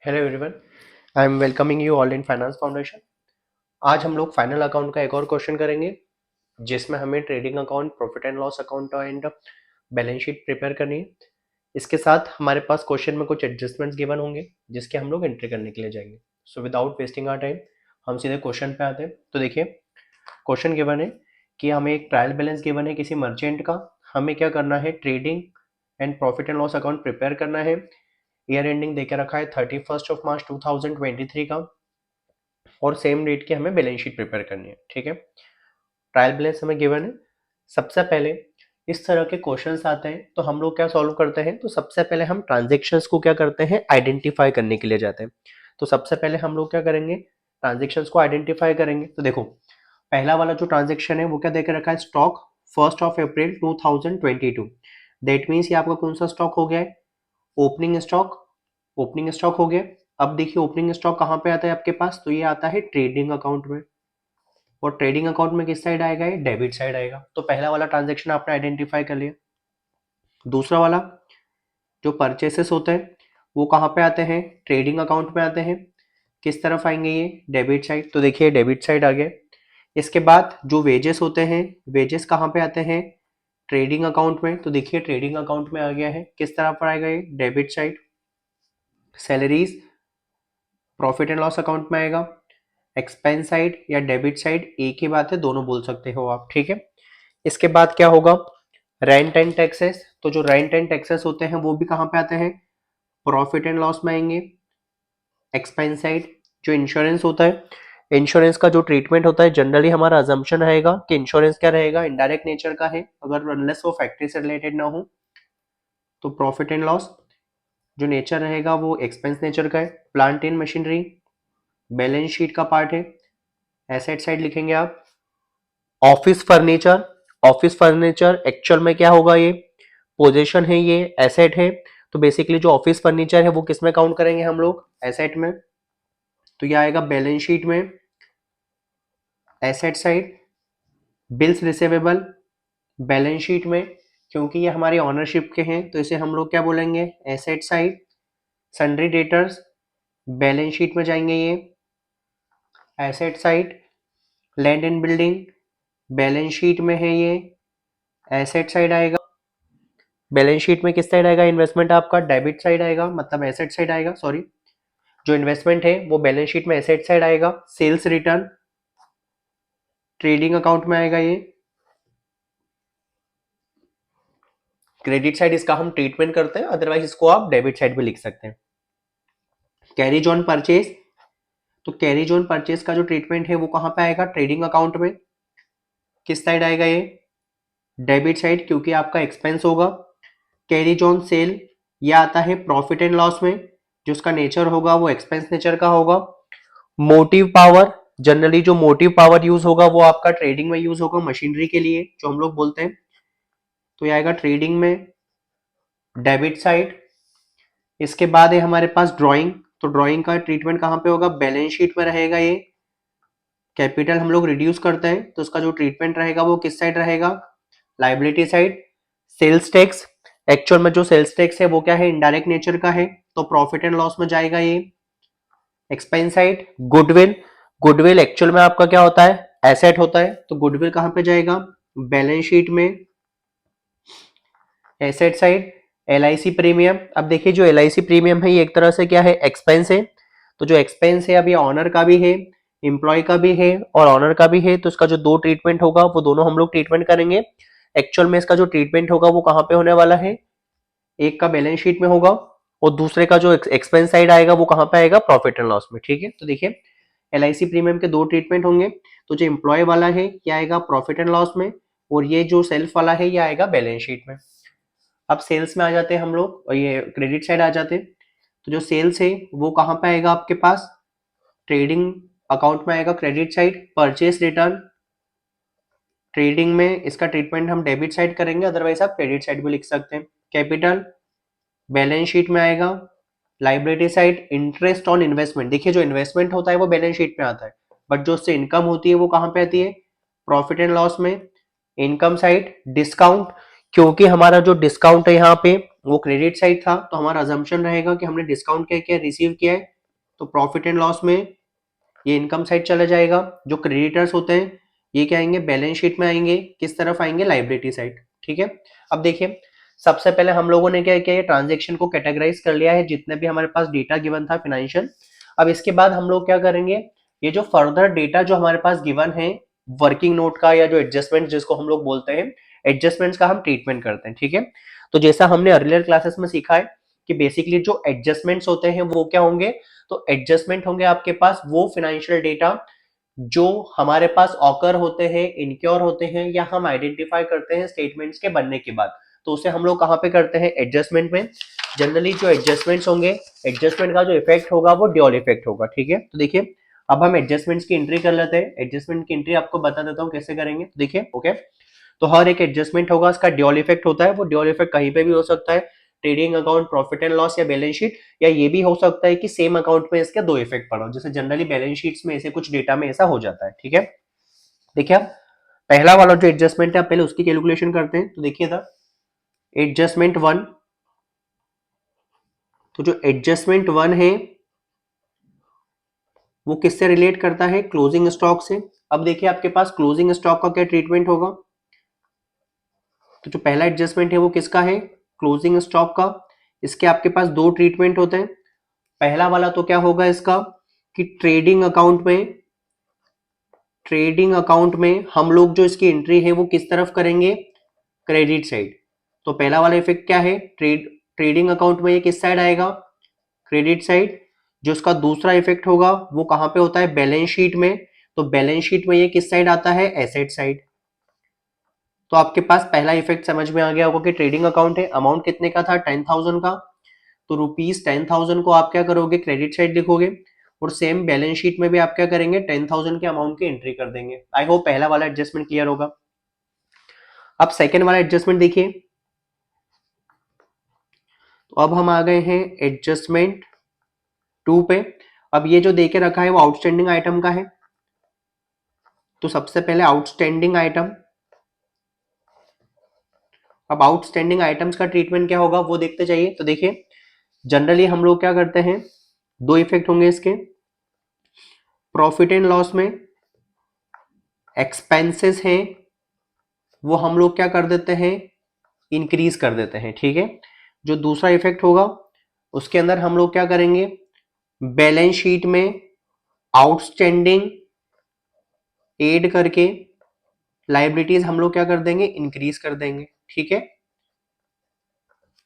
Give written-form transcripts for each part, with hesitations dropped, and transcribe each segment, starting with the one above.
Hello everyone, I am welcoming you all in finance foundation. आज हम लोग final account का एक और क्वेश्चन करेंगे जिसमें हमें trading account, profit and loss account and balance sheet prepare करनी है। इसके साथ हमारे पास क्वेश्चन में कुछ एडजस्टमेंट्स गिवन होंगे जिसके हम लोग एंट्री करने के लिए जाएंगे। So without wasting our time हम सीधे क्वेश्चन पे आते हैं। तो देखिए, क्वेश्चन गिवन है कि हमें एक ट्रायल बैलेंस गिवन है किसी मर्चेंट का। हमें क्या करना है, trading and profit and loss account prepare करना है। ईयर एंडिंग देके रखा है 31 मार्च 2023 का, और सेम डेट की हमें बैलेंस शीट प्रिपेयर करनी है। ठीक है, ट्रायल बैलेंस हमें गिवन है। सबसे पहले इस तरह के क्वेश्चंस आते हैं तो हम लोग क्या सॉल्व करते हैं, तो सबसे पहले हम ट्रांजेक्शन्स को क्या करते हैं, आइडेंटिफाई करने के लिए जाते हैं। तो सबसे पहले हम लोग क्या करेंगे, ट्रांजेक्शन्स को आइडेंटिफाई करेंगे। तो देखो, पहला वाला जो ट्रांजेक्शन है वो क्या देकर रखा है, स्टॉक 1 अप्रैल 2022। दैट मीन्स ये आपका कौन सा स्टॉक हो गया है, ओपनिंग स्टॉक। ओपनिंग स्टॉक हो गया। अब देखिए, ओपनिंग स्टॉक कहाँ पे आता है आपके पास, तो ये आता है ट्रेडिंग अकाउंट में। और ट्रेडिंग अकाउंट में किस साइड आएगा, ये डेबिट साइड आएगा। तो पहला वाला ट्रांजेक्शन आपने आइडेंटिफाई कर लिया। दूसरा वाला जो परचेसेस होते हैं वो कहाँ पे आते हैं, ट्रेडिंग अकाउंट में आते हैं। किस तरफ आएंगे, ये डेबिट साइड। तो देखिए, डेबिट साइड आ गया। इसके बाद जो वेजेस होते हैं, वेजेस कहाँ पे आते हैं, ट्रेडिंग अकाउंट में। तो देखिए, ट्रेडिंग अकाउंट में आ गया है। किस तरफ आएगा, ये debit side. Salaries profit and loss account में आएगा। एक्सपेंस साइड या डेबिट साइड एक ही बात है, दोनों बोल सकते हो आप। ठीक है, इसके बाद क्या होगा, रेंट एंड टैक्सेस। तो जो रेंट एंड टैक्सेस होते हैं वो भी कहाँ पे आते हैं, प्रॉफिट एंड लॉस में आएंगे, एक्सपेंस साइड। जो इंश्योरेंस होता है, इंश्योरेंस का जो ट्रीटमेंट होता है, जनरली हमारा अजम्पशन रहेगा कि इंश्योरेंस क्या रहेगा, इनडायरेक्ट नेचर का है, अगर अनलेस वो फैक्ट्री से रिलेटेड ना हो। तो प्रॉफिट एंड लॉस जो नेचर रहेगा वो एक्सपेंस नेचर का है। Plant and machinery balance sheet का पार्ट है, एसेट साइड लिखेंगे आप। Office furniture, office furniture actual में क्या होगा, ये पोजीशन है, ये एसेट है। तो बेसिकली जो ऑफिस फर्नीचर है वो किस में काउंट करेंगे हम लोग, एसेट में। तो ये आएगा बैलेंस शीट में, asset side. Bills receivable balance sheet में, क्योंकि ये हमारी ऑनरशिप के हैं तो इसे हम लोग क्या बोलेंगे, asset side. Sundry debtors balance sheet में जाएंगे, ये asset side. Land and building balance sheet में है, ये एसेट साइड आएगा। बैलेंस शीट में किस साइड आएगा, इन्वेस्टमेंट आपका डेबिट साइड आएगा, मतलब एसेट साइड आएगा, सॉरी। जो इन्वेस्टमेंट है वो बैलेंस शीट में एसेट साइड आएगा। सेल्स रिटर्न ट्रेडिंग अकाउंट में आएगा, ये क्रेडिट साइड इसका हम ट्रीटमेंट करते हैं, अदरवाइज इसको आप डेबिट साइड भी लिख सकते हैं। कैरीज ऑन परचेज, तो कैरीज ऑन परचेज का जो ट्रीटमेंट है वो कहां पे आएगा, ट्रेडिंग अकाउंट में। किस साइड आएगा, ये डेबिट साइड, क्योंकि आपका एक्सपेंस होगा। कैरीज ऑन सेल ये आता है प्रॉफिट एंड लॉस में, जो उसका नेचर होगा वो एक्सपेंस नेचर का होगा। मोटिव पावर, जनरली जो मोटिव पावर यूज होगा वो आपका ट्रेडिंग में यूज होगा, मशीनरी के लिए जो हम लोग बोलते हैं। तो ये आएगा ट्रेडिंग में, डेबिट साइड। इसके बाद है हमारे पास ड्राइंग। तो ड्राइंग का ट्रीटमेंट कहाँ पे होगा, बैलेंस शीट में रहेगा। ये कैपिटल हम लोग रिड्यूस करते हैं तो उसका जो ट्रीटमेंट रहेगा वो किस साइड रहेगा, liability side. Sales tax, actual में जो सेल्स टैक्स है वो क्या है, इनडायरेक्ट नेचर का है, तो प्रॉफिट एंड लॉस में जाएगा ये। Expense side goodwill, goodwill actual में आपका क्या होता है, एसेट होता है, तो गुडविल कहां पे जाएगा, बैलेंस शीट में, एसेट साइड। एलआईसी प्रीमियम, अब देखिए जो एलआईसी प्रीमियम है ये एक तरह से क्या है, एक्सपेंस है। तो जो एक्सपेंस है अभी ऑनर का भी है, एम्प्लॉय का भी है और ऑनर का भी है, तो इसका जो दो ट्रीटमेंट होगा वो दोनों हम लोग ट्रीटमेंट करेंगे। एक्चुअल में इसका जो ट्रीटमेंट होगा वो कहां पे होने वाला है, एक का बैलेंस शीट में होगा और दूसरे का जो एक्सपेंस साइड आएगा वो कहां पे आएगा, प्रॉफिट एंड लॉस में। ठीक है, तो देखिए एलआईसी प्रीमियम के दो ट्रीटमेंट होंगे। तो जो एम्प्लॉय वाला है ये आएगा प्रॉफिट एंड लॉस में, और ये जो सेल्फ वाला है ये आएगा बैलेंस शीट में। अब सेल्स में आ जाते हैं हम लोग, और ये क्रेडिट साइड आ जाते हैं। तो जो सेल्स है वो कहां पे आएगा आपके पास, ट्रेडिंग अकाउंट में आएगा, credit side. Purchase return trading में इसका ट्रीटमेंट हम डेबिट साइड करेंगे, अदरवाइज आप क्रेडिट साइड भी लिख सकते हैं। कैपिटल बैलेंस शीट में आएगा। Liability side interest on investment, देखिए जो इन्वेस्टमेंट होता है वो बैलेंस शीट में आता है, बट जो उससे इनकम होती है वो कहां पे आती है, प्रॉफिट एंड लॉस में। इनकम साइड डिस्काउंट, क्योंकि हमारा जो डिस्काउंट है यहाँ पे वो क्रेडिट साइड था, तो हमारा अजम्पशन रहेगा कि हमने डिस्काउंट क्या किया, रिसीव किया है, तो प्रॉफिट एंड लॉस में ये इनकम साइड चला जाएगा। जो क्रेडिटर्स होते हैं ये क्या आएंगे, बैलेंस शीट में आएंगे, किस तरफ आएंगे, लाइबिलिटी साइड। ठीक है, अब देखिए सबसे पहले हम लोगों ने क्या किया, ये ट्रांजेक्शन को कैटेगराइज कर लिया है, जितने भी हमारे पास डेटा गिवन था फाइनेंशियल। अब इसके बाद हम लोग क्या करेंगे, ये जो फर्दर डेटा जो हमारे पास गिवन है वर्किंग नोट का, या जो एडजस्टमेंट जिसको हम लोग बोलते हैं, एडजस्टमेंट्स का हम ट्रीटमेंट करते हैं। ठीक है, तो जैसा हमने अर्लियर क्लासेस में सीखा है कि बेसिकली जो एडजस्टमेंट्स होते हैं वो क्या होंगे, तो एडजस्टमेंट होंगे आपके पास वो फाइनेंशियल डेटा जो हमारे पास ऑकर होते हैं, इनक्योर होते हैं, या हम आइडेंटिफाई करते हैं स्टेटमेंट्स के बनने के बाद, तो उसे हम लोग कहाँ पे करते हैं, एडजस्टमेंट में। जनरली जो एडजस्टमेंट्स होंगे, एडजस्टमेंट का जो इफेक्ट होगा वो ड्यूअल इफेक्ट होगा। ठीक है, तो देखिए अब हम एडजस्टमेंट्स की एंट्री कर लेते हैं। एडजस्टमेंट की एंट्री आपको बता देता हूँ कैसे करेंगे। देखिए ओके, तो हर एक एडजस्टमेंट होगा, उसका ड्यूअल इफेक्ट होता है। वो ड्यूअल इफेक्ट कहीं पे भी हो सकता है, trading account, profit and loss या बैलेंस शीट, या ये भी हो सकता है कि सेम अकाउंट में इसके दो इफेक्ट पड़ो, जैसे जनरली बैलेंस शीट्स में ऐसे कुछ डेटा में ऐसा हो जाता है। ठीक है, देखिए अब पहला वाला जो एडजस्टमेंट है पहले उसकी कैलकुलेशन करते हैं। तो देखिए था एडजस्टमेंट वन, तो जो एडजस्टमेंट वन है वो किससे रिलेट करता है, क्लोजिंग स्टॉक से। अब देखिए आपके पास क्लोजिंग स्टॉक का क्या ट्रीटमेंट होगा, तो जो पहला एडजस्टमेंट है वो किसका है, क्लोजिंग स्टॉक का। इसके आपके पास दो ट्रीटमेंट होते हैं। पहला वाला तो क्या होगा इसका, कि ट्रेडिंग अकाउंट में, ट्रेडिंग अकाउंट में हम लोग जो इसकी एंट्री है वो किस तरफ करेंगे, क्रेडिट साइड। तो पहला वाला इफेक्ट क्या है, ट्रेडिंग अकाउंट में ये किस साइड आएगा, क्रेडिट साइड। जो इसका दूसरा इफेक्ट होगा वो कहां पे होता है, बैलेंस शीट में। तो बैलेंस शीट में ये किस साइड आता है, एसेट साइड। तो आपके पास पहला इफेक्ट समझ में आ गया होगा कि ट्रेडिंग अकाउंट है, अमाउंट कितने का था, 10,000 का, तो ₹10,000 को आप क्या करोगे, क्रेडिट साइड लिखोगे। और सेम बैलेंस शीट में भी आप क्या करेंगे, 10,000 के अमाउंट की एंट्री कर देंगे। आई होप पहला वाला एडजस्टमेंट क्लियर होगा। अब सेकेंड वाला एडजस्टमेंट देखिए, तो अब हम आ गए हैं एडजस्टमेंट टू पे। अब ये जो देके रखा है वो आउटस्टैंडिंग आइटम का है, तो सबसे पहले आउटस्टैंडिंग आइटम। अब आउटस्टैंडिंग आइटम्स का ट्रीटमेंट क्या होगा वो देखते जाइए। तो देखिए जनरली हम लोग क्या करते हैं, दो इफेक्ट होंगे इसके। प्रॉफिट एंड लॉस में एक्सपेंसेस हैं वो हम लोग क्या कर देते हैं, इंक्रीज कर देते हैं। ठीक है, जो दूसरा इफेक्ट होगा उसके अंदर हम लोग क्या करेंगे, बैलेंस शीट में आउटस्टैंडिंग एड करके लाइबिलिटीज हम लोग क्या कर देंगे, इंक्रीज कर देंगे। ठीक है,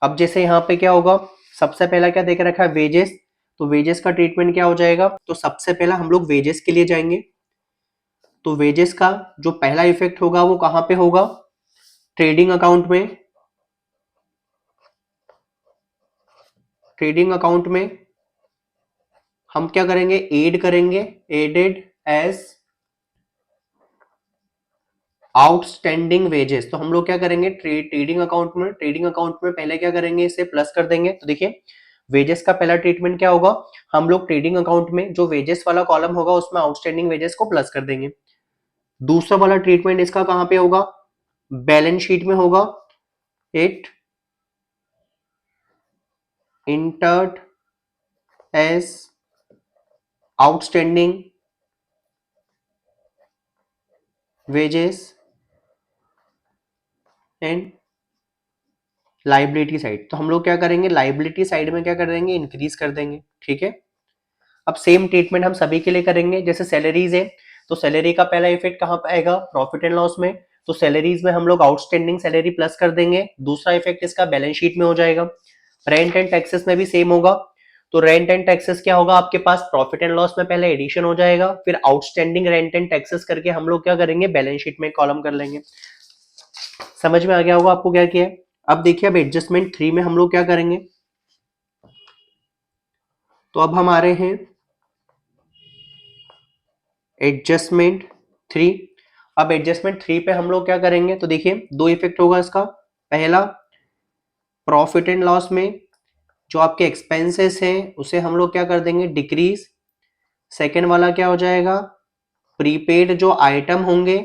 अब जैसे यहाँ पे क्या होगा, सबसे पहला क्या देकर रखा है, वेजेस। तो वेजेस का ट्रीटमेंट क्या हो जाएगा, तो सबसे पहला हम लोग वेजेस के लिए जाएंगे। तो वेजेस का जो पहला इफेक्ट होगा वो कहां पे होगा, ट्रेडिंग अकाउंट में। ट्रेडिंग अकाउंट में हम क्या करेंगे, एड करेंगे, एडेड एज आउटस्टैंडिंग वेजेस। तो हम लोग क्या करेंगे, ट्रेडिंग अकाउंट में, ट्रेडिंग अकाउंट में पहले क्या करेंगे, इसे प्लस कर देंगे। तो देखिए वेजेस का पहला ट्रीटमेंट क्या होगा, हम लोग ट्रेडिंग अकाउंट में जो वेजेस वाला कॉलम होगा उसमें आउटस्टैंडिंग वेजेस को प्लस कर देंगे। दूसरा वाला ट्रीटमेंट इसका कहां पे होगा, बैलेंस शीट में होगा। It entered as outstanding wages and liability side. तो हम लोग क्या करेंगे, लाइबिलिटी साइड में क्या कर देंगे, इंक्रीज कर देंगे। ठीक है, अब सेम ट्रीटमेंट हम सभी के लिए करेंगे। जैसे सैलरीज है, तो सैलरी का पहला इफेक्ट कहां पर आएगा, प्रॉफिट एंड लॉस में। तो सैलरीज में हम लोग आउटस्टैंडिंग सैलरी प्लस कर देंगे। दूसरा इफेक्ट इसका बैलेंस शीट में हो जाएगा। रेंट एंड टैक्सेस में भी सेम होगा। तो रेंट एंड टैक्सेस क्या होगा आपके पास, प्रॉफिट एंड लॉस में पहले एडिशन हो जाएगा, फिर आउटस्टैंडिंग रेंट एंड टैक्सेस करके हम लोग क्या करेंगे, बैलेंस शीट में कॉलम कर लेंगे। समझ में आ गया होगा आपको क्या किया है। अब देखिए अब एडजस्टमेंट थ्री में हम लोग क्या करेंगे, तो अब हम आ रहे हैं एडजस्टमेंट थ्री। अब एडजस्टमेंट थ्री पे हम लोग क्या करेंगे, तो देखिए दो इफेक्ट होगा इसका। पहला, प्रॉफिट एंड लॉस में जो आपके एक्सपेंसेस हैं उसे हम लोग क्या कर देंगे, डिक्रीज। सेकेंड वाला क्या हो जाएगा, प्रीपेड जो आइटम होंगे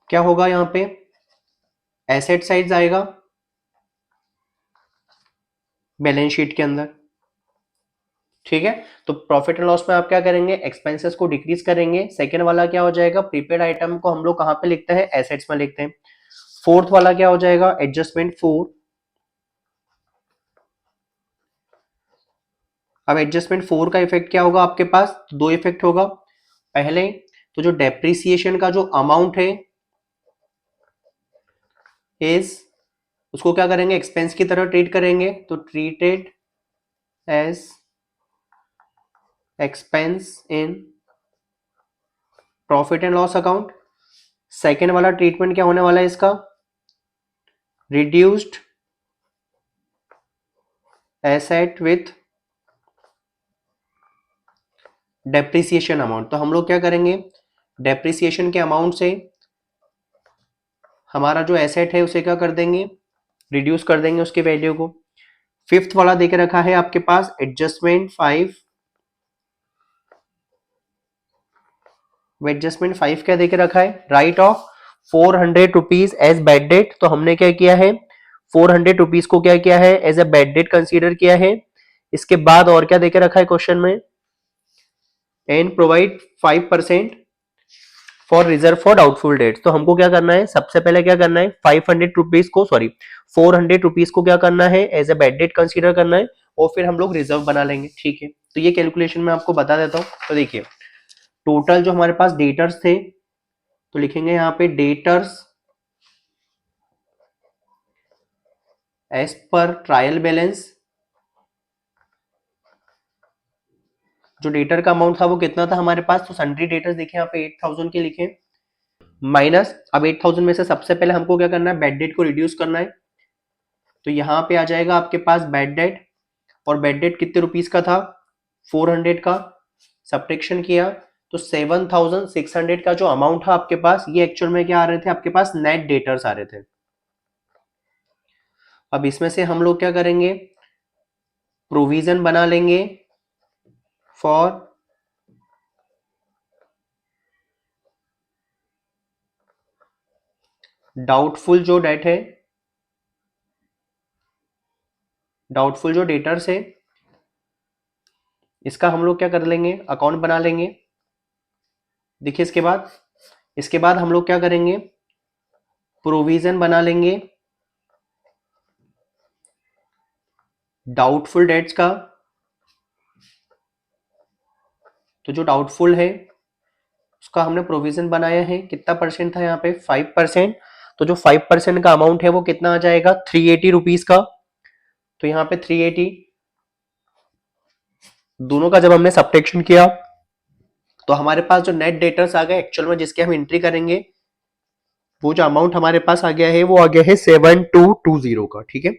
क्या होगा यहाँ पे, एसेट साइड आएगा बैलेंस शीट के अंदर। ठीक है, तो प्रॉफिट एंड लॉस में आप क्या करेंगे, एक्सपेंसेस को डिक्रीज करेंगे। सेकेंड वाला क्या हो जाएगा, प्रीपेड आइटम को हम लोग कहाँ पे लिखते हैं, एसेट्स में लिखते हैं। फोर्थ वाला क्या हो जाएगा, एडजस्टमेंट 4। अब एडजस्टमेंट 4 का इफेक्ट क्या होगा आपके पास, तो दो इफेक्ट होगा। पहले तो जो डेप्रिसिएशन का जो अमाउंट है इज, उसको क्या करेंगे, एक्सपेंस की तरह ट्रीट करेंगे, तो treated as expense in profit and loss account. Second वाला ट्रीटमेंट क्या होने वाला है इसका, reduced asset with depreciation amount. तो हम लोग क्या करेंगे, डेप्रिसिएशन के अमाउंट से हमारा जो एसेट है उसे क्या कर देंगे, रिड्यूस कर देंगे उसकी वैल्यू को। फिफ्थ वाला देके रखा है आपके पास एडजस्टमेंट 5। एडजस्टमेंट 5 क्या देके रखा है, write off 400 rupees as bad debt. तो हमने क्या किया है, 400 रुपीज को क्या किया है, as a bad debt consider किया है। इसके बाद और क्या देके रखा है क्वेश्चन में, and provide 5% for reserve for doubtful debts. तो हमको क्या करना है, सबसे पहले क्या करना है, 500 रुपीज को, सॉरी 400 रुपीज को क्या करना है, as a bad debt consider करना है, और फिर हम लोग रिजर्व बना लेंगे। ठीक है, तो ये कैलकुलेशन मैं आपको बता देता हूँ। तो देखिए, टोटल जो हमारे पास डेटर्स थे, तो लिखेंगे यहाँ पे debtors as per trial balance. जो डेटर का अमाउंट था वो कितना था हमारे पास, तो सन्ड्री डेटर्स देखे यहाँ पे 8000 के लिखे, माइनस, अब 8000 में से सबसे पहले हमको क्या करना है, बैड डेट को रिड्यूस करना है। तो यहाँ पे आ जाएगा आपके पास बैड डेट, और बैड डेट कितने रुपीस का था, 400 का। सब्ट्रैक्शन किया तो 7600 का जो अमाउंट था आपके पास, ये एक्चुअल में क्या आ रहे थे आपके पास, नेट डेटर्स आ रहे थे। अब इसमें से हम लोग क्या करेंगे, प्रोविजन बना लेंगे फॉर डाउटफुल जो डेट है, डाउटफुल जो डेटर्स है, इसका हम लोग क्या कर लेंगे, अकाउंट बना लेंगे। देखिए इसके बाद हम लोग क्या करेंगे, प्रोविजन बना लेंगे डाउटफुल डेट्स का। तो जो डाउटफुल है उसका हमने प्रोविजन बनाया है, कितना परसेंट था यहाँ पे, 5%। तो जो 5% का अमाउंट है वो कितना आ जाएगा, 380 रुपीज का। तो यहाँ पे 380, दोनों का जब हमने सब्ट्रैक्शन किया तो हमारे पास जो नेट डेटर्स आ गए एक्चुअल में, जिसके हम एंट्री करेंगे, वो जो अमाउंट हमारे पास आ गया है वो आ गया है 7220 का। ठीक है,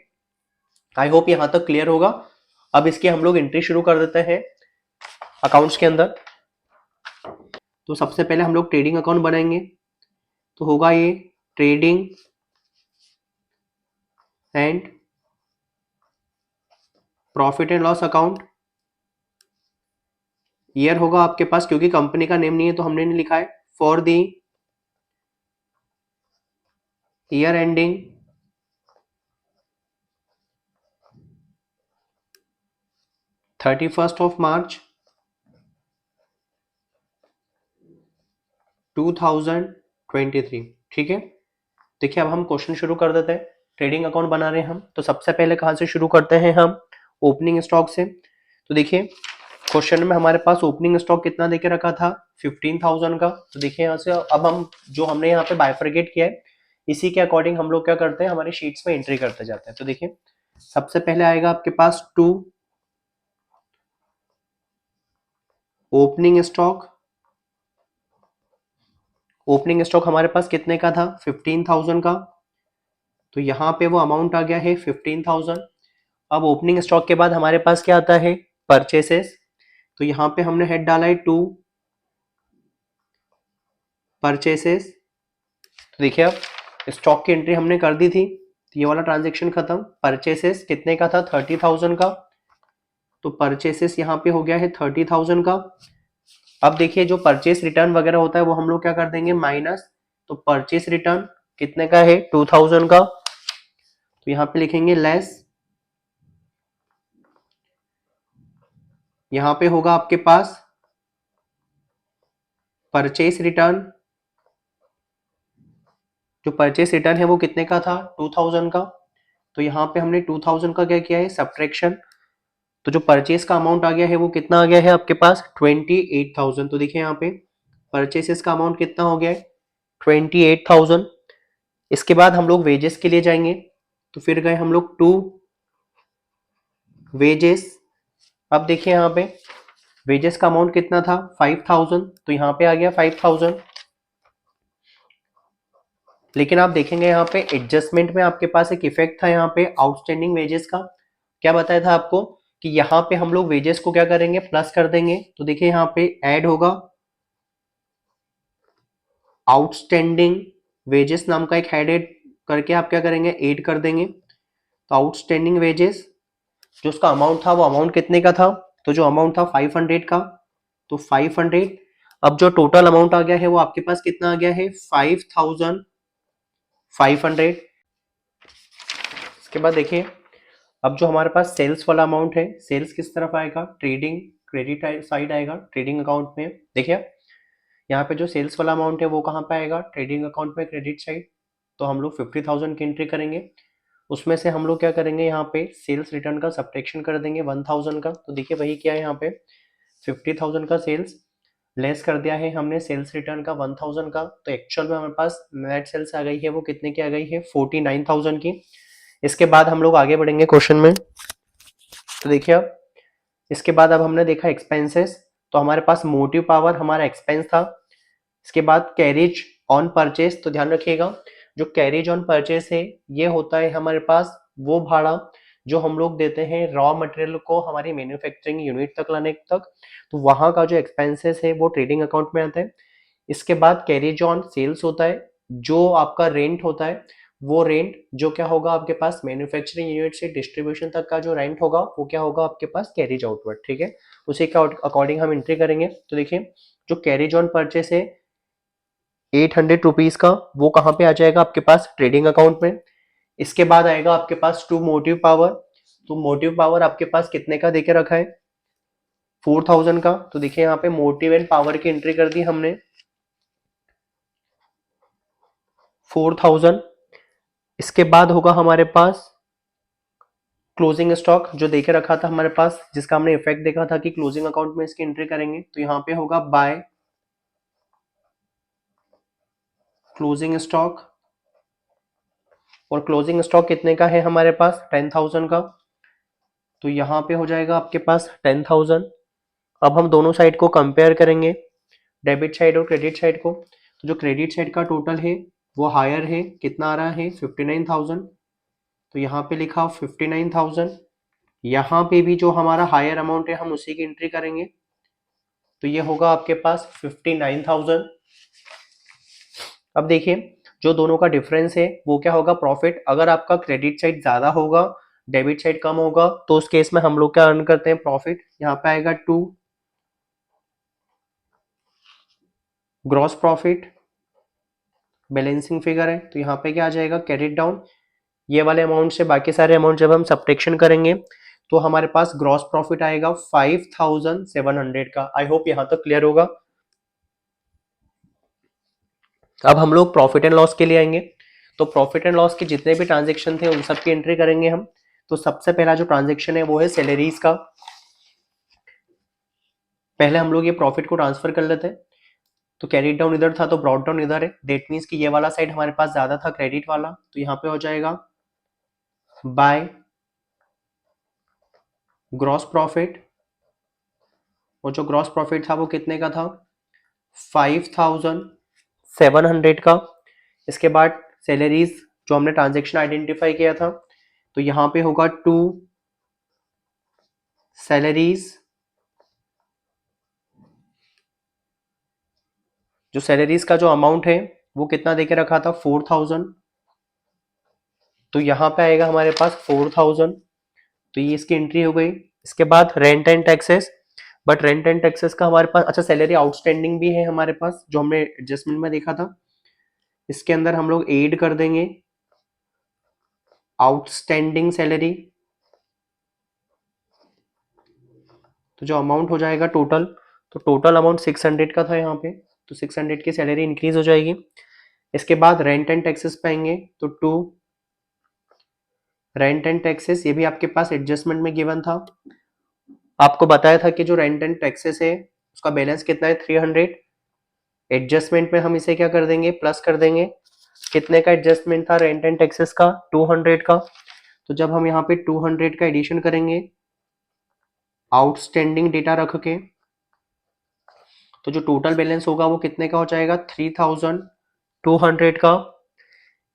आई होप यहां तक क्लियर होगा। अब इसकी हम लोग एंट्री शुरू कर देते हैं अकाउंट्स के अंदर। तो सबसे पहले हम लोग ट्रेडिंग अकाउंट बनाएंगे, तो होगा ये trading and profit and loss account. Year होगा आपके पास, क्योंकि कंपनी का नेम नहीं है तो हमने नहीं लिखा है, for the year ending 31st of March 2023। ठीक है, देखिए अब हम क्वेश्चन शुरू कर देते हैं। ट्रेडिंग अकाउंट बना रहे हैं हम, तो सबसे पहले कहां से शुरू करते हैं हम, ओपनिंग स्टॉक से। तो देखिए क्वेश्चन में हमारे पास ओपनिंग स्टॉक कितना देके रखा था, 15,000 का। तो देखिए यहाँ से अब हम जो हमने यहाँ पे बाइफरकेट किया है, इसी के अकॉर्डिंग हम लोग क्या करते हैं, हमारी शीट्स में एंट्री करते जाते हैं। तो देखिए सबसे पहले आएगा आपके पास two opening stock. Opening stock हमारे पास कितने का था, 15,000 का। तो यहाँ पे वो अमाउंट आ गया है 15,000। अब ओपनिंग स्टॉक के बाद हमारे पास क्या आता है, परचेसेस। तो यहाँ पे हमने हेड डाला है टू परचेसेस। तो देखिए अब स्टॉक की एंट्री हमने कर दी थी, तो ये वाला ट्रांजेक्शन खत्म। परचेसेस कितने का था, 30,000 का। तो परचेसेस यहाँ पे हो गया है 30,000 का। अब देखिए जो परचेस रिटर्न वगैरह होता है वो हम लोग क्या कर देंगे, माइनस तो परचेस रिटर्न कितने का है, 2000 का, तो यहाँ पे लिखेंगे लेस, यहाँ पे होगा आपके पास परचेस रिटर्न, जो परचेस रिटर्न है वो कितने का था, 2000 का, तो यहाँ पे हमने 2000 का क्या किया है, सब्ट्रैक्शन, तो जो परचेस का अमाउंट आ गया है वो कितना आ गया है आपके पास, 28,000। तो देखिए यहाँ पे परचेसेस का अमाउंट कितना हो गया है, 28,000। इसके बाद हम लोग वेजेस के लिए जाएंगे, तो फिर गए हम लोग टू वेजेस। अब देखिए यहाँ पे वेजेस का अमाउंट कितना था, 5,000, तो यहाँ पे आ गया 5,000। लेकिन आप देखेंगे यहाँ पे एडजस्टमेंट में आपके पास एक इफेक्ट था यहाँ पे आउटस्टैंडिंग वेजेस का। क्या बताया था आपको कि यहाँ पे हम लोग वेजेस को क्या करेंगे, प्लस कर देंगे। तो देखिए यहाँ पे ऐड होगा आउटस्टैंडिंग वेजेस नाम का एक हेडेड करके आप क्या करेंगे, ऐड कर देंगे। तो आउटस्टैंडिंग वेजेस जो उसका अमाउंट था वो अमाउंट कितने का था, तो जो अमाउंट था 500 का, तो 500। अब जो टोटल अमाउंट आ गया है वो आपके पास कितना आ गया है, 5,500। इसके बाद देखिए अब जो हमारे पास सेल्स वाला अमाउंट है, सेल्स किस तरफ आएगा, ट्रेडिंग क्रेडिट साइड आएगा, ट्रेडिंग अकाउंट में। देखिए यहाँ पे जो सेल्स वाला अमाउंट है वो कहाँ पे आएगा, ट्रेडिंग अकाउंट में, क्रेडिट साइड। तो हम लोग 50,000 की एंट्री करेंगे, उसमें से हम लोग क्या करेंगे, यहाँ पे सेल्स रिटर्न का सब्ट्रैक्शन कर देंगे 1000 का। तो देखिए वही क्या है, यहाँ पे 50,000 का सेल्स लेस कर दिया है हमने सेल्स रिटर्न का 1000 का, तो एक्चुअल में हमारे पास नेट सेल्स आ गई है वो कितने की आ गई है, 49,000 की। इसके बाद हम लोग आगे बढ़ेंगे क्वेश्चन में। तो देखिए अब इसके बाद अब हमने देखा एक्सपेंसेस, तो हमारे पास मोटिव पावर हमारा एक्सपेंस था। इसके बाद कैरेज ऑन परचेस, तो ध्यान रखिएगा जो कैरेज ऑन परचेस है ये होता है हमारे पास वो भाड़ा जो हम लोग देते हैं रॉ मटेरियल को हमारी मैन्युफैक्चरिंग यूनिट तक लाने तक, तो वहां का जो एक्सपेंसेस है वो ट्रेडिंग अकाउंट में आता है। इसके बाद कैरेज ऑन सेल्स होता है, जो आपका रेंट होता है, वो रेंट जो क्या होगा आपके पास मैन्युफैक्चरिंग यूनिट से डिस्ट्रीब्यूशन तक का जो रेंट होगा वो क्या होगा आपके पास, कैरेज आउटवर्ड, ठीक है। उसी के अकॉर्डिंग हम एंट्री करेंगे। तो देखिए जो कैरेज ऑन परचेस है 800 रुपीज का, वो कहाँ पे आ जाएगा आपके पास, ट्रेडिंग अकाउंट में। इसके बाद आएगा आपके पास टू मोटिव पावर, तो मोटिव पावर आपके पास कितने का देके रखा है, 4,000 का। तो देखिए यहाँ पे मोटिव एंड पावर की एंट्री कर दी हमने 4,000। इसके बाद होगा हमारे पास क्लोजिंग स्टॉक जो देके रखा था हमारे पास, जिसका हमने इफेक्ट देखा था कि क्लोजिंग अकाउंट में इसकी एंट्री करेंगे। तो यहाँ पे होगा बाय क्लोजिंग स्टॉक, और क्लोजिंग स्टॉक कितने का है हमारे पास, 10,000 का। तो यहाँ पे हो जाएगा आपके पास 10,000। अब हम दोनों साइड को कंपेयर करेंगे, डेबिट साइड और क्रेडिट साइड को। तो जो क्रेडिट साइड का टोटल है वो हायर है, कितना आ रहा है, 59,000। तो यहाँ पे लिखा 59,000। यहाँ पे भी जो हमारा हायर अमाउंट है हम उसी की एंट्री करेंगे, तो ये होगा आपके पास 59,000। अब देखिए जो दोनों का डिफरेंस है वो क्या होगा, प्रॉफिट। अगर आपका क्रेडिट साइड ज्यादा होगा डेबिट साइड कम होगा, तो उस केस में हम लोग क्या अर्न करते हैं, प्रॉफिट। यहाँ पे आएगा to gross profit, balancing figure है, तो यहाँ पे क्या आ जाएगा, कैरिड डाउन। ये वाले अमाउंट से बाकी सारे अमाउंट जब हम सब्ट्रैक्शन करेंगे तो हमारे पास ग्रॉस प्रॉफिट आएगा 5,700 का। आई होप यहाँ तक क्लियर होगा। अब हम लोग प्रॉफिट एंड लॉस के लिए आएंगे, तो प्रॉफिट एंड लॉस के जितने भी ट्रांजेक्शन थे उन सब की एंट्री करेंगे हम। तो सबसे पहला जो ट्रांजेक्शन है वो है सैलरीज का। पहले हम लोग ये प्रॉफिट को ट्रांसफर कर लेते हैं, तो कैरिड डाउन इधर था तो ब्रॉड डाउन इधर है, डेट मीन्स कि ये वाला साइड हमारे पास ज्यादा था क्रेडिट वाला, तो यहाँ पे हो जाएगा बाय ग्रॉस प्रॉफिट, और जो ग्रॉस प्रॉफिट था वो कितने का था, 5,700 का। इसके बाद सैलरीज जो हमने ट्रांजेक्शन आइडेंटिफाई किया था, तो यहाँ पे होगा टू सैलरीज, जो सैलरीज का जो अमाउंट है वो कितना देके रखा था, 4,000। तो यहाँ पे आएगा हमारे पास 4,000, तो ये इसकी एंट्री हो गई। इसके बाद rent and taxes, but rent and taxes का हमारे पास, अच्छा सैलरी आउटस्टैंडिंग भी है हमारे पास जो हमने एडजस्टमेंट में देखा था, इसके अंदर हम लोग ऐड कर देंगे आउटस्टैंडिंग सैलरी, तो जो अमाउंट हो जाएगा टोटल, तो टोटल अमाउंट 600 का था यहाँ पे, तो 600 की सैलरी इंक्रीज हो जाएगी। इसके बाद रेंट एंड टैक्सेस पाएंगे, तो 2 रेंट एंड टैक्सेस, ये भी आपके पास एडजस्टमेंट में गिवन था, आपको बताया था कि जो रेंट एंड टैक्सेस है उसका बैलेंस कितना है 300। एडजस्टमेंट में हम इसे क्या कर देंगे, प्लस कर देंगे। कितने का एडजस्टमेंट था रेंट एंड टैक्सेस का, 200 का। तो जब हम यहाँ पे 200 का एडिशन करेंगे आउटस्टैंडिंग डेटा रख के, तो जो टोटल बैलेंस होगा वो कितने का हो जाएगा, 3200 का।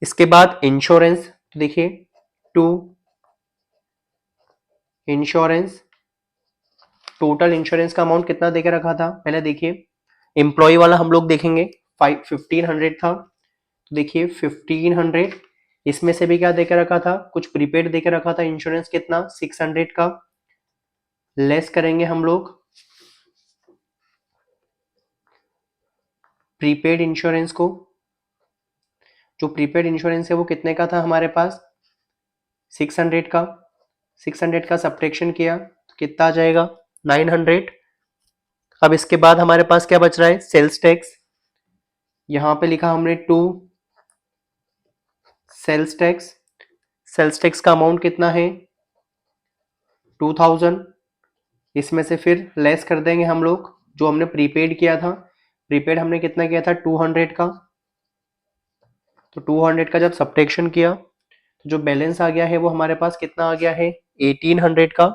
इसके बाद इंश्योरेंस, तो देखिए 2 इंश्योरेंस, टोटल इंश्योरेंस का अमाउंट कितना देके रखा था, पहले देखिए एम्प्लॉय वाला हम लोग देखेंगे 1500 था, तो देखिए 1500, इसमें से भी क्या देके रखा था, कुछ प्रीपेड देके रखा था इंश्योरेंस, कितना 600 का, लेस करेंगे हम लोग प्रीपेड इंश्योरेंस को, जो प्रीपेड इंश्योरेंस है वो कितने का था हमारे पास 600 का, 600 का सब्ट्रैक्शन किया तो कितना आ जाएगा 900। अब इसके बाद हमारे पास क्या बच रहा है, सेल्स टैक्स, यहां पे लिखा हमने 2 सेल्स टैक्स, सेल्स टैक्स का अमाउंट कितना है 2000, इसमें से फिर लेस कर देंगे हम लोग जो हमने प्रीपेड किया था, प्रीपेड हमने कितना किया था 200 का, तो 200 का जब सब्ट्रैक्शन किया तो जो बैलेंस आ गया है वो हमारे पास कितना आ गया है 1800 का।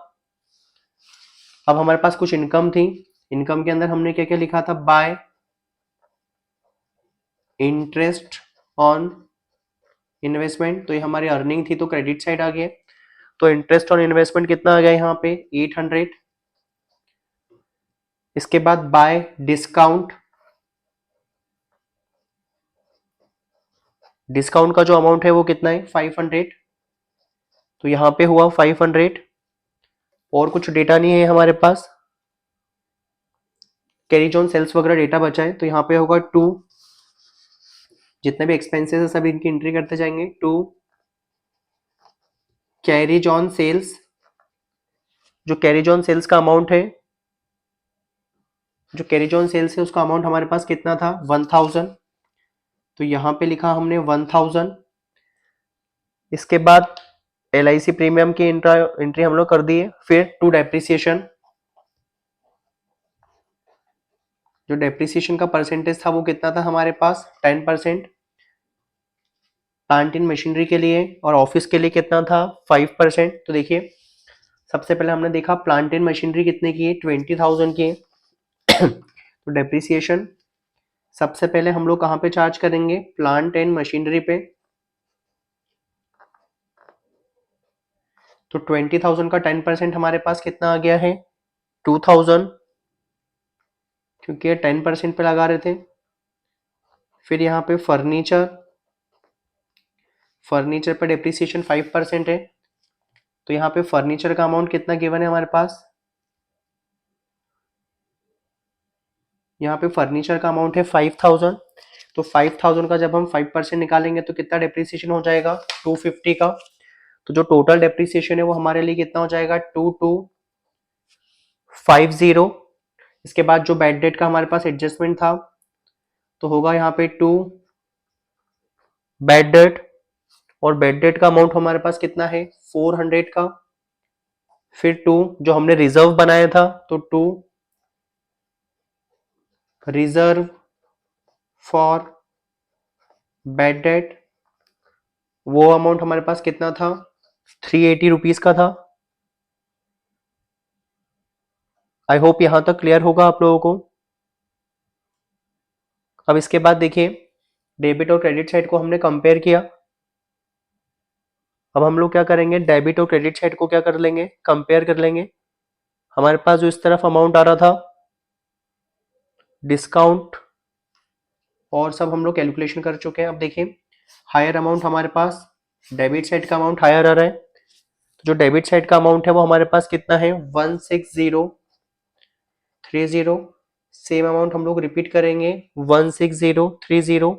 अब हमारे पास कुछ इनकम थी, इनकम के अंदर हमने क्या क्या लिखा था, बाय इंटरेस्ट ऑन इन्वेस्टमेंट, तो ये हमारी अर्निंग थी तो क्रेडिट साइड आ गया, तो इंटरेस्ट ऑन इन्वेस्टमेंट कितना आ गया यहाँ पे 800। इसके बाद बाय डिस्काउंट, डिस्काउंट का जो अमाउंट है वो कितना है 500, तो यहाँ पे हुआ 500। और कुछ डेटा नहीं है हमारे पास, कैरीज ऑन सेल्स वगैरह डेटा बचा है, तो यहाँ पे होगा 2, जितने भी एक्सपेंसेस है सब इनकी एंट्री करते जाएंगे, 2 कैरीज ऑन सेल्स, जो कैरीज ऑन सेल्स का अमाउंट है, जो कैरीज ऑन सेल्स है उसका अमाउंट हमारे पास कितना था 1000, तो यहाँ पे लिखा हमने 1000। इसके बाद LIC प्रीमियम की एंट्री हम लोग कर दिए, फिर टू डेप्रिसिएशन, जो डेप्रिसिएशन का परसेंटेज था वो कितना था हमारे पास 10%, प्लांट इन मशीनरी के लिए और ऑफिस के लिए कितना था 5%। तो देखिए सबसे पहले हमने देखा प्लांट इन मशीनरी कितने की है 20,000 की है तो डेप्रिसिएशन सबसे पहले हम लोग कहाँ पे चार्ज करेंगे, प्लांट एंड मशीनरी पे, तो 20,000 का 10% हमारे पास कितना आ गया है 2,000, क्योंकि ये 10% पे लगा रहे थे। फिर यहाँ पे फर्नीचर, फर्नीचर पे डेप्रिसिएशन 5% है, तो यहाँ पे फर्नीचर का अमाउंट कितना गिवन है हमारे पास, यहाँ पे फर्नीचर का अमाउंट है 5,000, तो 5,000 का जब हम 5% निकालेंगे तो कितना डेप्रिसिएशन हो जाएगा 250 का, तो जो टोटल डेप्रिसिएशन है वो हमारे लिए कितना हो जाएगा 2250। इसके बाद जो बैड डेट का हमारे पास एडजस्टमेंट था तो होगा यहाँ पे 2 बैड डेट, और बैड डेट का अमाउंट हमारे पास कितना है 400 का, फिर 2 जो हमने रिजर्व बनाया था, तो 2 रिजर्व फॉर बैड डेट, वो अमाउंट हमारे पास कितना था 380 रुपीज का था। आई होप यहां तक क्लियर होगा आप लोगों को। अब इसके बाद देखिए डेबिट और क्रेडिट साइड को हमने कंपेयर किया, अब हम लोग क्या करेंगे डेबिट और क्रेडिट साइड को क्या कर लेंगे कंपेयर कर लेंगे। हमारे पास जो इस तरफ अमाउंट आ रहा था डिस्काउंट और सब हम लोग कैलकुलेशन कर चुके हैं। अब देखिए हायर अमाउंट हमारे पास डेबिट साइड का अमाउंट हायर आ रहा है, तो जो डेबिट साइड का अमाउंट है वो हमारे पास कितना है 16030, सेम अमाउंट हम लोग रिपीट करेंगे 16030,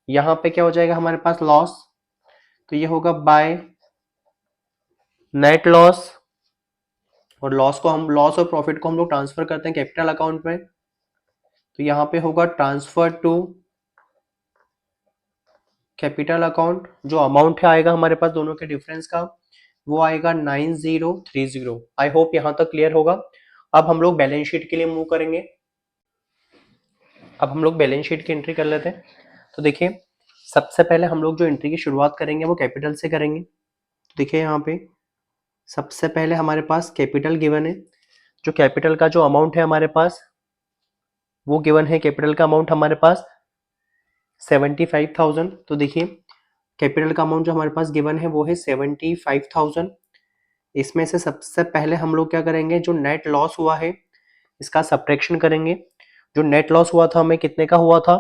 यहाँ पे क्या हो जाएगा हमारे पास लॉस, तो ये होगा बाय नेट लॉस, और लॉस और प्रॉफिट को हम लोग ट्रांसफर करते हैं कैपिटल अकाउंट में, तो यहाँ पे होगा ट्रांसफर टू कैपिटल अकाउंट। जो अमाउंट है आएगा हमारे पास दोनों के डिफरेंस का, वो आएगा 9030। आई होप यहाँ तक क्लियर होगा। अब हम लोग बैलेंस शीट के लिए मूव करेंगे। अब हम लोग बैलेंस शीट की एंट्री कर लेते हैं। तो देखिए सबसे पहले हम लोग जो एंट्री की शुरुआत करेंगे वो कैपिटल से करेंगे। तो देखिए यहाँ पे सबसे पहले हमारे पास कैपिटल गिवन है। जो कैपिटल का जो अमाउंट है हमारे पास वो गिवन है, कैपिटल का अमाउंट हमारे पास 75,000। तो देखिए कैपिटल का अमाउंट जो हमारे पास गिवन है वो है 75,000। इसमें से सबसे पहले हम लोग क्या करेंगे, जो नेट लॉस हुआ है इसका सब्ट्रैक्शन करेंगे। जो नेट लॉस हुआ था हमें कितने का हुआ था,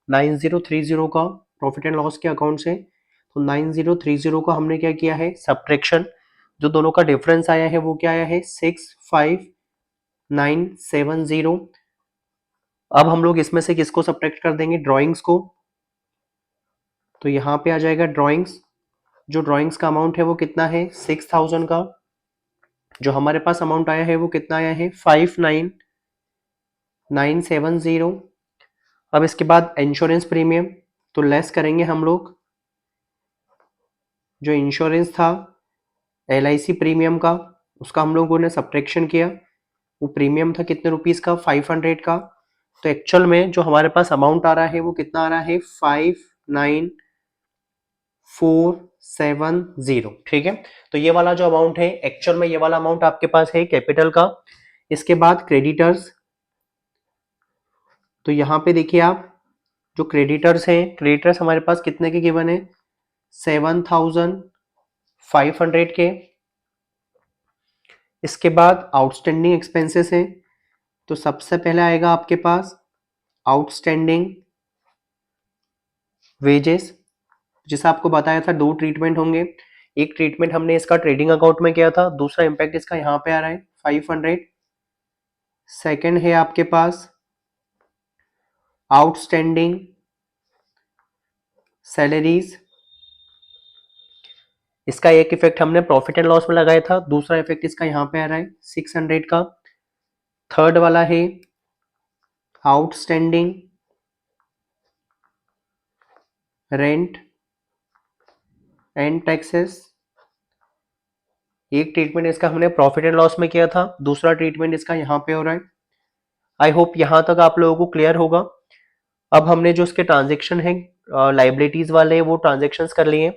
9030 का, प्रॉफिट एंड लॉस के अकाउंट से। तो 9030 का हमने क्या किया है सब्ट्रैक्शन। जो दोनों का डिफरेंस आया है वो क्या आया है 65970। अब हम लोग इसमें से किसको सब्ट्रैक्ट कर देंगे, ड्राइंग्स को। तो यहाँ पे आ जाएगा ड्राइंग्स। जो ड्राइंग्स का अमाउंट है वो कितना है 6000 का। जो हमारे पास अमाउंट आया है वो कितना आया है 59970। अब इसके बाद इंश्योरेंस प्रीमियम, तो लेस करेंगे हम लोग। जो इंश्योरेंस था LIC प्रीमियम का, उसका हम लोगों ने सब्ट्रैक्शन किया। वो प्रीमियम था कितने रुपीस का, 500 का। तो एक्चुअल में जो हमारे पास अमाउंट आ रहा है वो कितना आ रहा है 59470। ठीक है, तो ये वाला जो अमाउंट है एक्चुअल में, ये वाला अमाउंट आपके पास है कैपिटल का। इसके बाद क्रेडिटर्स, तो यहाँ पे देखिए आप जो क्रेडिटर्स हैं, क्रेडिटर्स हमारे पास कितने के गिवन है 7500 के। इसके बाद आउटस्टैंडिंग एक्सपेंसेस हैं। तो सबसे पहले आएगा आपके पास आउटस्टैंडिंग वेजेस। जैसा आपको बताया था दो ट्रीटमेंट होंगे। एक ट्रीटमेंट हमने इसका ट्रेडिंग अकाउंट में किया था, दूसरा इम्पैक्ट इसका यहाँ पे आ रहा है 500। सेकंड है आपके पास आउटस्टैंडिंग सैलरीज। इसका एक इफेक्ट हमने प्रॉफिट एंड लॉस में लगाया था, दूसरा इफेक्ट इसका यहाँ पे आ रहा है 600 का। थर्ड वाला है आउटस्टैंडिंग रेंट एंड टैक्सेस। एक ट्रीटमेंट इसका हमने प्रॉफिट एंड लॉस में किया था, दूसरा ट्रीटमेंट इसका यहाँ पे हो रहा है। आई होप यहाँ तक आप लोगों को क्लियर होगा। अब हमने जो इसके ट्रांजेक्शन है लाइबिलिटीज वाले वो ट्रांजेक्शन्स कर लिए।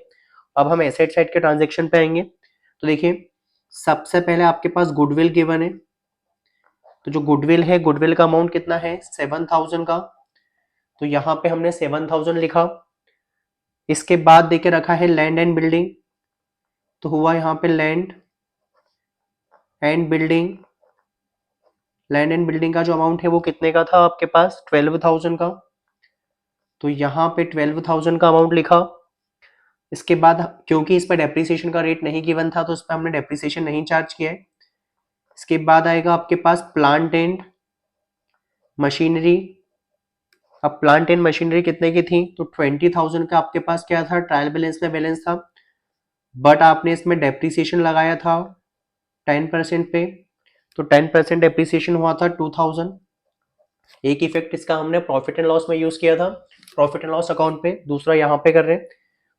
अब हम एसेट साइड के ट्रांजेक्शन पे आएंगे। तो देखिए सबसे पहले आपके पास गुडविल गिवन है। तो जो गुडविल है, गुडविल का अमाउंट कितना है 7000 का। तो यहाँ पे हमने 7000 लिखा। इसके बाद देके रखा है लैंड एंड बिल्डिंग। तो हुआ यहाँ पे land and building. Land and building का जो अमाउंट है वो कितने का था आपके पास 12000 का। तो यहाँ पे 12000 का अमाउंट लिखा। इसके बाद क्योंकि इस पर डेप्रिसिएशन का रेट नहीं गिवन था तो इस पर हमने डेप्रिसिएशन नहीं चार्ज किया है। इसके बाद आएगा आपके पास प्लांट एंड मशीनरी। अब प्लांट एंड मशीनरी कितने की थी, तो 20,000 का आपके पास क्या था ट्रायल बैलेंस में बैलेंस था, बट आपने इसमें डेप्रिसिएशन लगाया था 10% पे। तो 10% डेप्रिसिएशन हुआ था 2000। एक इफेक्ट इसका हमने प्रॉफिट एंड लॉस में यूज किया था, प्रॉफिट एंड लॉस अकाउंट पे, दूसरा यहाँ पे कर रहे हैं।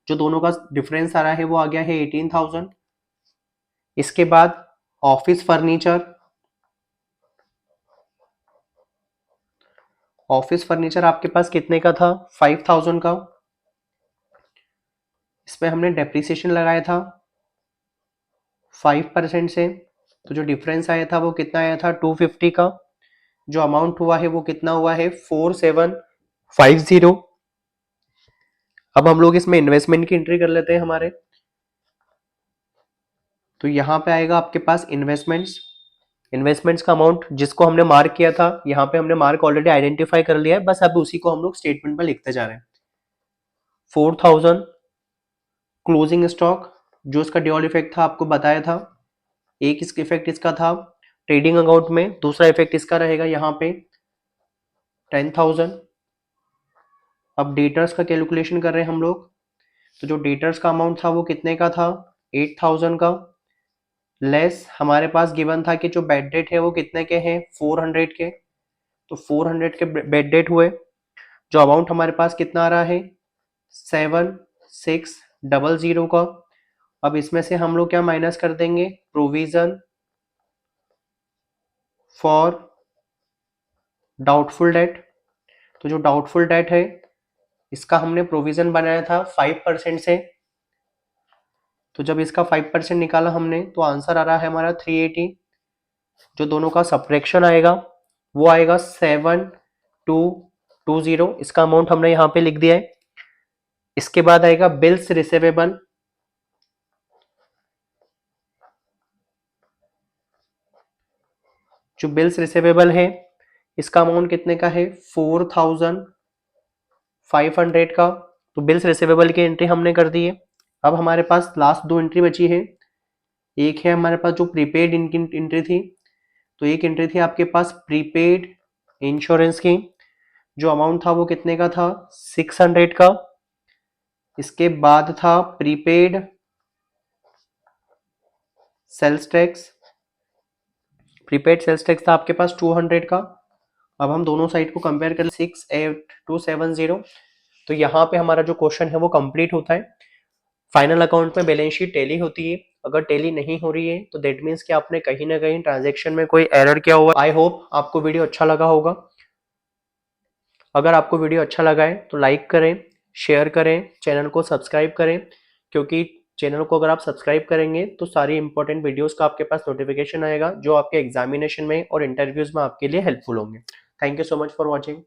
जो दोनों का डिफरेंस आ रहा है वो आ गया है 18,000। इसके बाद ऑफिस फर्नीचर। ऑफिस फर्नीचर आपके पास कितने का था 5000 का। इसमें हमने डेप्रिसिएशन लगाया था 5% से। तो जो डिफरेंस आया था वो कितना आया था 250 का। जो अमाउंट हुआ है वो कितना हुआ है 4750। अब हम लोग इसमें इन्वेस्टमेंट की एंट्री कर लेते हैं हमारे। तो यहाँ पे आएगा आपके पास इन्वेस्टमेंट्स। इन्वेस्टमेंट्स का अमाउंट जिसको हमने मार्क किया था, यहाँ पे हमने मार्क ऑलरेडी आइडेंटिफाई कर लिया है, बस अब उसी को हम लोग स्टेटमेंट में लिखते जा रहे हैं। 4000 क्लोजिंग स्टॉक, जो इसका ड्यूअल इफेक्ट था आपको बताया था। एक इसका इफेक्ट इसका था ट्रेडिंग अकाउंट में, दूसरा इफेक्ट इसका रहेगा यहाँ पे 10,000। अब डेटर्स का कैलकुलेशन कर रहे हैं हम लोग। तो जो डेटर्स का अमाउंट था वो कितने का था, 8000 का, लेस हमारे पास गिवन था कि जो बेड डेट है वो कितने के हैं, 400 के। तो 400 के बेड डेट हुए। जो अमाउंट हमारे पास कितना आ रहा है, 7600 का। अब इसमें से हम लोग क्या माइनस कर देंगे, प्रोविजन फॉर डाउटफुल डेट। तो जो डाउटफुल डेट है इसका हमने प्रोविजन बनाया था 5% से। तो जब इसका 5% निकाला हमने तो आंसर आ रहा है हमारा 380। जो दोनों का सब्ट्रैक्शन आएगा वो आएगा 7220। इसका अमाउंट हमने यहाँ पे लिख दिया है। इसके बाद आएगा बिल्स रिसीवेबल। जो बिल्स रिसीवेबल है इसका अमाउंट कितने का है, 4500 का। तो बिल्स रिसीवेबल की एंट्री हमने कर दी है। अब हमारे पास लास्ट दो एंट्री बची है। एक है हमारे पास जो प्रीपेड एंट्री थी, तो एक एंट्री थी आपके पास प्रीपेड इंश्योरेंस की। जो अमाउंट था वो कितने का था, 600 का। इसके बाद था prepaid sales tax. Prepaid sales tax था आपके पास 200 का। अब हम दोनों साइड को कंपेयर कर 68270। तो यहाँ पे हमारा जो क्वेश्चन है वो कंप्लीट होता है। फाइनल अकाउंट में बैलेंस शीट टैली होती है। अगर टैली नहीं हो रही है तो दैट मीन्स कि आपने कहीं ना कहीं ट्रांजैक्शन में कोई एरर किया हुआ। आई होप आपको वीडियो अच्छा लगा होगा। अगर आपको वीडियो अच्छा लगा है तो लाइक करें, शेयर करें, चैनल को सब्सक्राइब करें, क्योंकि चैनल को अगर आप सब्सक्राइब करेंगे तो सारी इंपॉर्टेंट वीडियोस का आपके पास नोटिफिकेशन आएगा जो आपके एग्जामिनेशन में और इंटरव्यूज में आपके लिए हेल्पफुल होंगे। Thank you so much for watching.